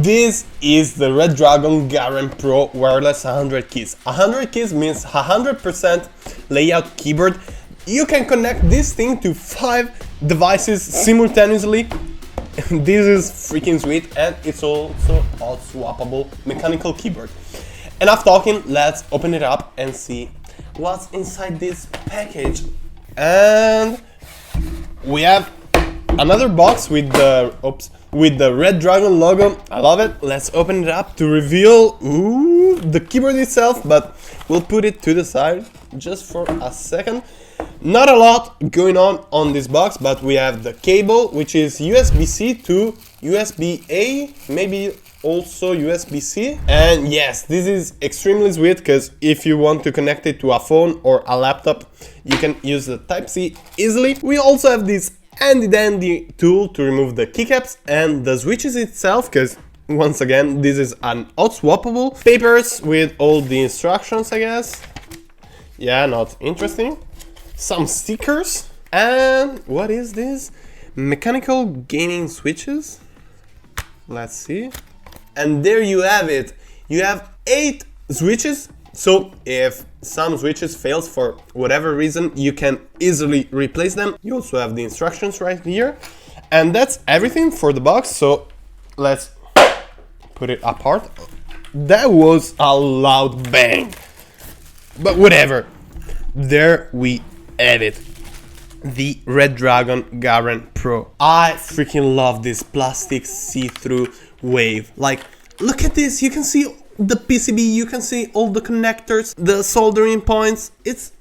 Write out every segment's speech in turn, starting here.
This is the Redragon Garen Pro wireless 100 keys. 100 keys means 100% layout keyboard. You can connect this thing to 5 devices simultaneously. This is freaking sweet, and it's also a swappable mechanical keyboard. Enough talking, let's open it up and see what's inside this package. And we have another box with the Redragon logo. I love it. Let's open it up to reveal the keyboard itself, but we'll put it to the side just for a second. Not a lot going on this box, but we have the cable, which is USB-C to USB-A, maybe also USB-C. And yes, this is extremely sweet because if you want to connect it to a phone or a laptop, you can use the Type-C easily. We also have this handy dandy tool to remove the keycaps and the switches itself, because once again this is an hot swappable. Papers with all the instructions, I guess. Yeah, not interesting. Some stickers. And what is this? Mechanical gaming switches. Let's see. And there you have it. You have 8 switches. So if some switches fails for whatever reason, you can easily replace them. You also have the instructions right here. And that's everything for the box. So let's put it apart. That was a loud bang. But whatever. There we have it. The Redragon Garen Pro. I freaking love this plastic see-through wave. Like, look at this. You can see the PCB, you can see all the connectors, the soldering points. It's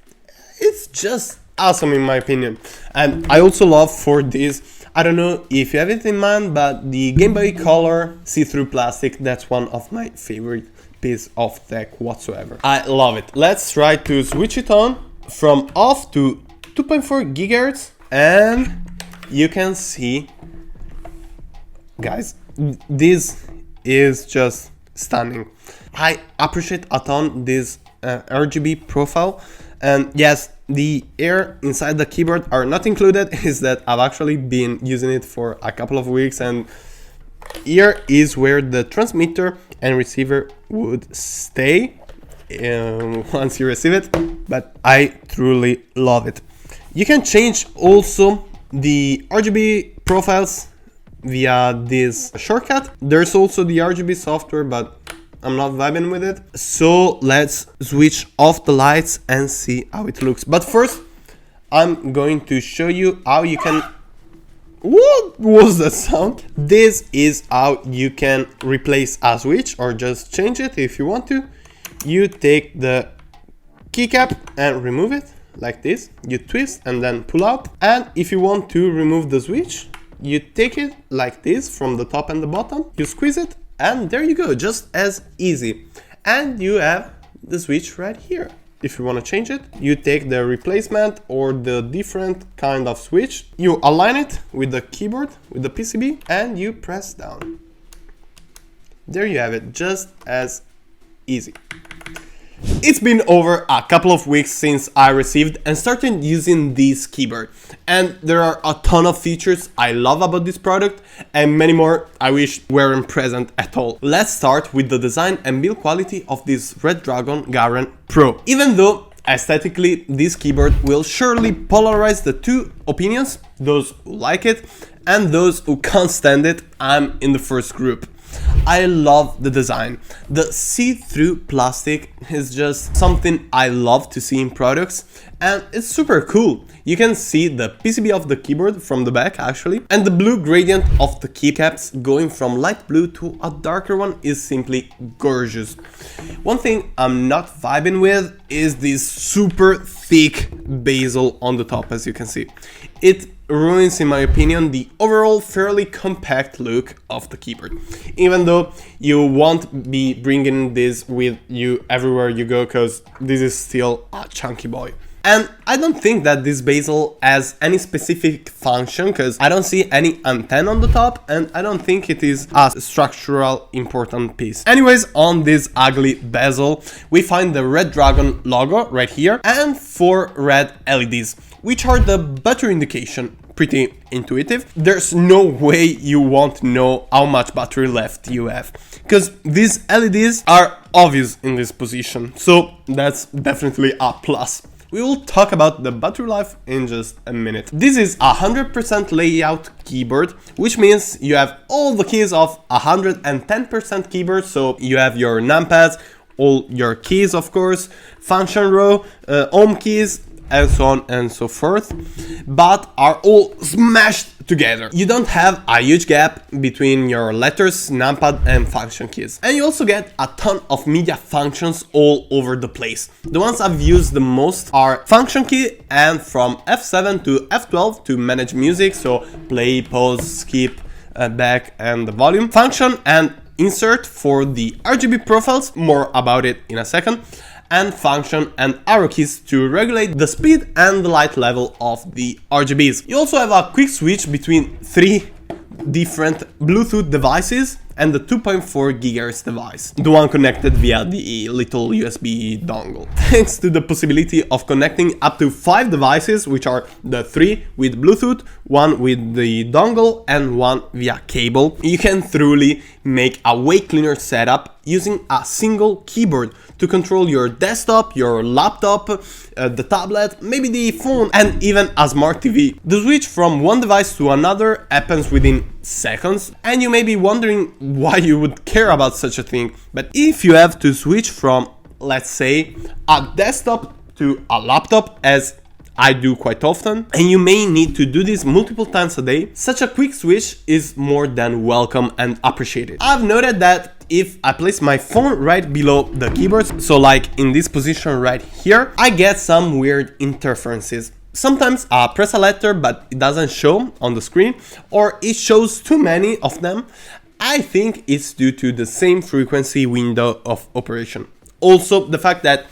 just awesome in my opinion. And I also love for this, I don't know if you have it in mind, but the Game Boy Color see-through plastic, that's one of my favorite piece of tech whatsoever. I love it. Let's try to switch it on from off to 2.4 gigahertz, and you can see, guys, this is just stunning. I appreciate a ton this RGB profile, and yes, the air inside the keyboard are not included. Is that I've actually been using it for a couple of weeks, and here is where the transmitter and receiver would stay once you receive it, but I truly love it. You can change also the RGB profiles via this shortcut. There's also the RGB software, but I'm not vibing with it. So let's switch off the lights and see how it looks. But first, I'm going to show you how you can... What was that sound? This is how you can replace a switch or just change it if you want to. You take the keycap and remove it like this. You twist and then pull out. And if you want to remove the switch, you take it like this from the top and the bottom. You squeeze it and there you go, just as easy. And you have the switch right here. If you want to change it, you take the replacement or the different kind of switch. You align it with the keyboard, with the PCB, and you press down. There you have it, just as easy. It's been over a couple of weeks since I received and started using this keyboard, and there are a ton of features I love about this product and many more I wish weren't present at all. Let's start with the design and build quality of this Redragon Garen Pro. Even though aesthetically this keyboard will surely polarize the two opinions, those who like it and those who can't stand it, I'm in the first group. I love the design. The see-through plastic is just something I love to see in products, and it's super cool. You can see the PCB of the keyboard from the back actually, and the blue gradient of the keycaps going from light blue to a darker one is simply gorgeous. One thing I'm not vibing with is this super thick bezel on the top, as you can see. It ruins, in my opinion, the overall fairly compact look of the keyboard, even though you won't be bringing this with you everywhere you go, because this is still a chunky boy. And I don't think that this bezel has any specific function, because I don't see any antenna on the top, and I don't think it is a structural important piece. Anyways, on this ugly bezel, we find the Redragon logo right here and 4 red LEDs, which are the battery indication pretty intuitive. There's no way you won't know how much battery left you have, because these LEDs are obvious in this position, so that's definitely a plus. We will talk about the battery life in just a minute. This is a 100% layout keyboard, which means you have all the keys of 110% keyboard, so you have your numpads, all your keys of course, function row, home keys, and so on and so forth, but are all smashed together. You don't have a huge gap between your letters, numpad and function keys. And you also get a ton of media functions all over the place. The ones I've used the most are function key and from F7 to F12 to manage music, so play, pause, skip, back and the volume. Function and insert for the RGB profiles, more about it in a second. And function and arrow keys to regulate the speed and the light level of the RGBs. You also have a quick switch between 3 different Bluetooth devices and the 2.4 GHz device, the one connected via the little USB dongle. Thanks to the possibility of connecting up to 5 devices, which are the 3 with Bluetooth, 1 with the dongle and 1 via cable, you can truly make a way cleaner setup using a single keyboard to control your desktop, your laptop, the tablet, maybe the phone, and even a smart TV. The switch from one device to another happens within seconds, and you may be wondering why you would care about such a thing. But if you have to switch from, let's say, a desktop to a laptop, as I do quite often, and you may need to do this multiple times a day, such a quick switch is more than welcome and appreciated. I've noted that if I place my phone right below the keyboards, so like in this position right here, I get some weird interferences. Sometimes I press a letter but it doesn't show on the screen, or it shows too many of them. I think it's due to the same frequency window of operation. Also, the fact that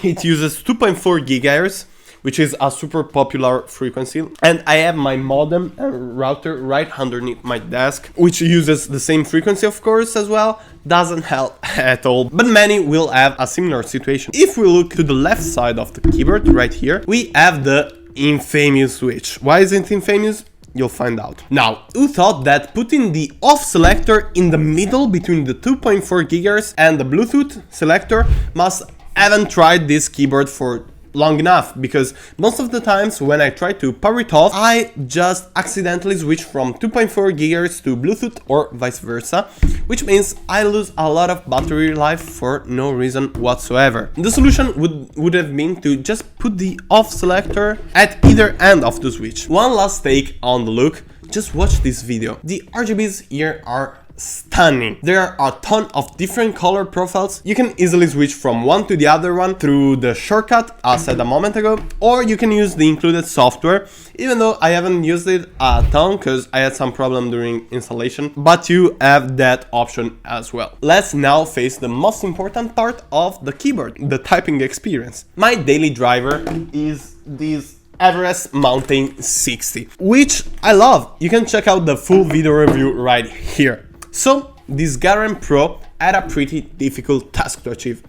it uses 2.4 GHz, which is a super popular frequency, and I have my modem and router right underneath my desk, which uses the same frequency of course as well, doesn't help at all. But many will have a similar situation. If we look to the left side of the keyboard right here, we have the infamous switch. Why is it infamous? You'll find out. Now, who thought that putting the off selector in the middle between the 2.4 GHz and the Bluetooth selector must haven't tried this keyboard for long enough, because most of the times when I try to power it off, I just accidentally switch from 2.4 GHz to Bluetooth or vice versa, which means I lose a lot of battery life for no reason whatsoever. The solution would have been to just put the off selector at either end of the switch. One last take on the look, just watch this video. The RGBs here are stunning. There are a ton of different color profiles. You can easily switch from one to the other one through the shortcut I said a moment ago, or you can use the included software, even though I haven't used it a ton because I had some problem during installation, but you have that option as well. Let's now face the most important part of the keyboard, the typing experience. My daily driver is this Everest Mountain 60, which I love. You can check out the full video review right here. So this Garen Pro had a pretty difficult task to achieve,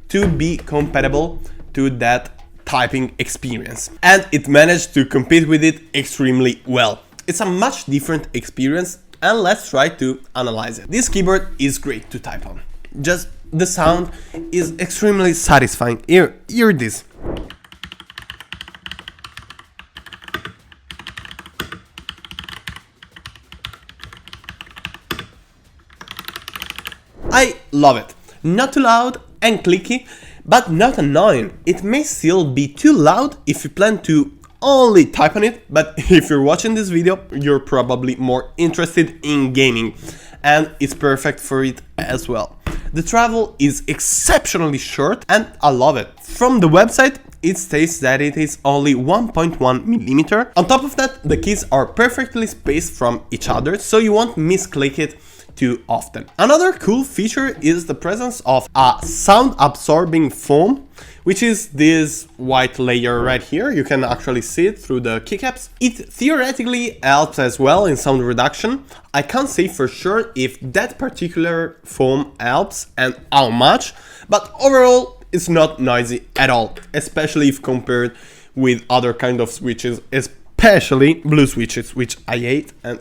to be compatible to that typing experience, and it managed to compete with it extremely well. It's a much different experience, and let's try to analyze it. This keyboard is great to type on. Just the sound is extremely satisfying. Hear this. I love it. Not too loud and clicky, but not annoying. It may still be too loud if you plan to only type on it, but if you're watching this video, you're probably more interested in gaming, and it's perfect for it as well. The travel is exceptionally short, and I love it. From the website, it states that it is only 1.1 millimeter. On top of that, the keys are perfectly spaced from each other, so you won't misclick it too often. Another cool feature is the presence of a sound absorbing foam, which is this white layer right here. You can actually see it through the keycaps. It theoretically helps as well in sound reduction. I can't say for sure if that particular foam helps and how much, but overall it's not noisy at all, especially if compared with other kind of switches, especially blue switches, which I hate and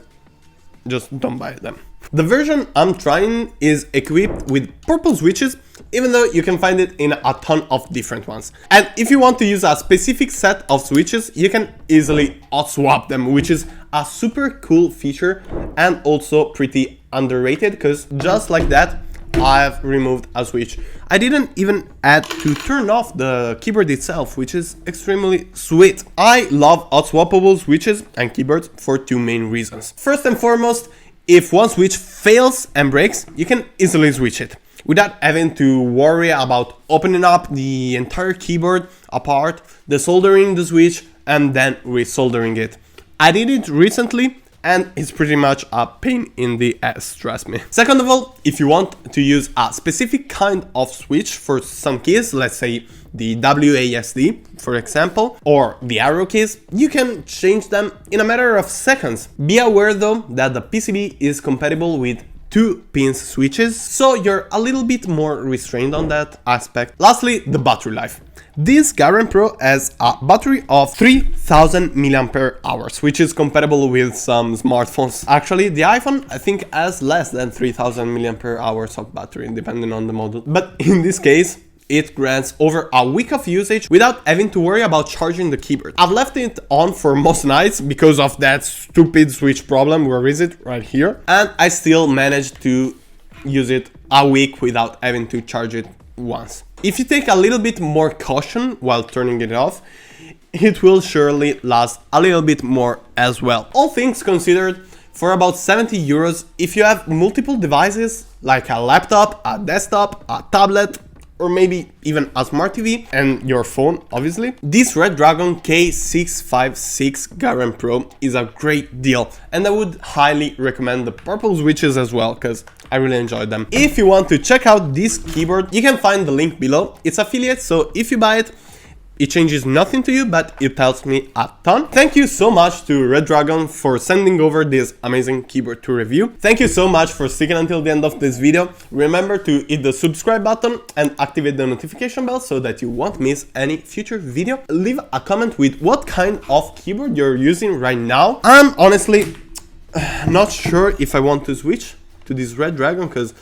just don't buy them. The version I'm trying is equipped with purple switches, even though you can find it in a ton of different ones. And if you want to use a specific set of switches, you can easily hot swap them, which is a super cool feature and also pretty underrated, because just like that, I've removed a switch. I didn't even add to turn off the keyboard itself, which is extremely sweet. I love hot swappable switches and keyboards for two main reasons. First and foremost, if one switch fails and breaks, you can easily switch it without having to worry about opening up the entire keyboard apart, desoldering the switch, and then resoldering it. I did it recently, and it's pretty much a pain in the ass, trust me. Second of all, if you want to use a specific kind of switch for some keys, let's say the WASD, for example, or the arrow keys, you can change them in a matter of seconds. Be aware though that the PCB is compatible with 2-pin switches, so you're a little bit more restrained on that aspect. Lastly, the battery life. This Garen Pro has a battery of 3000 mAh, which is compatible with some smartphones. Actually, the iPhone, I think, has less than 3000 mAh of battery, depending on the model. But in this case, it grants over a week of usage without having to worry about charging the keyboard. I've left it on for most nights because of that stupid switch problem. Where is it? Right here. And I still managed to use it a week without having to charge it once. If you take a little bit more caution while turning it off, it will surely last a little bit more as well. All things considered, for about 70 euros, if you have multiple devices like a laptop, a desktop, a tablet, or maybe even a smart TV and your phone, obviously, this Redragon K656 Garen Pro is a great deal, and I would highly recommend the purple switches as well, because I really enjoyed them. If you want to check out this keyboard, you can find the link below. It's affiliate, so if you buy it, it changes nothing to you, but it helps me a ton. Thank you so much to Redragon for sending over this amazing keyboard to review. Thank you so much for sticking until the end of this video. Remember to hit the subscribe button and activate the notification bell so that you won't miss any future video. Leave a comment with what kind of keyboard you're using right now. I'm honestly not sure if I want to switch to this Redragon because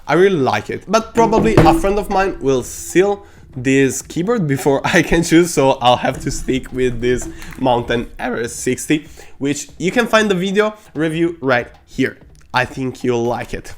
I really like it, but probably a friend of mine will steal this keyboard before I can choose, so I'll have to stick with this Mountain Everest 60, which you can find the video review right here. I think you'll like it.